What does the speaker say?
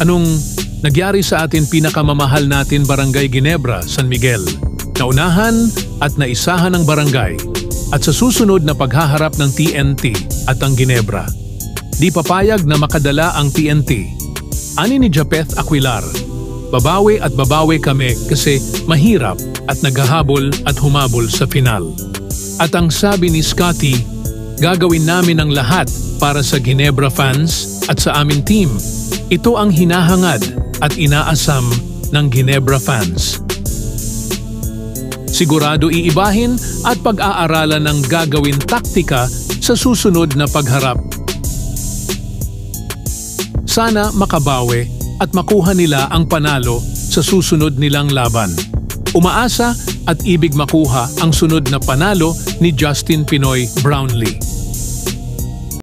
Anong nagyari sa atin pinakamamahal natin Barangay Ginebra, San Miguel? Naunahan at naisahan ng barangay at sa susunod na paghaharap ng TNT at ang Ginebra. Di papayag na makadala ang TNT. Ani ni Japeth Aquilar, babawi at babawi kami kasi mahirap at naghahabol at humabol sa final. At ang sabi ni Scotty, gagawin namin ang lahat para sa Ginebra fans at sa aming team. Ito ang hinahangad at inaasam ng Ginebra fans. Sigurado iibahin at pag-aaralan ng gagawin taktika sa susunod na pagharap. Sana makabawi at makuha nila ang panalo sa susunod nilang laban. Umaasa at ibig makuha ang sunod na panalo ni Justin Pinoy Brownlee.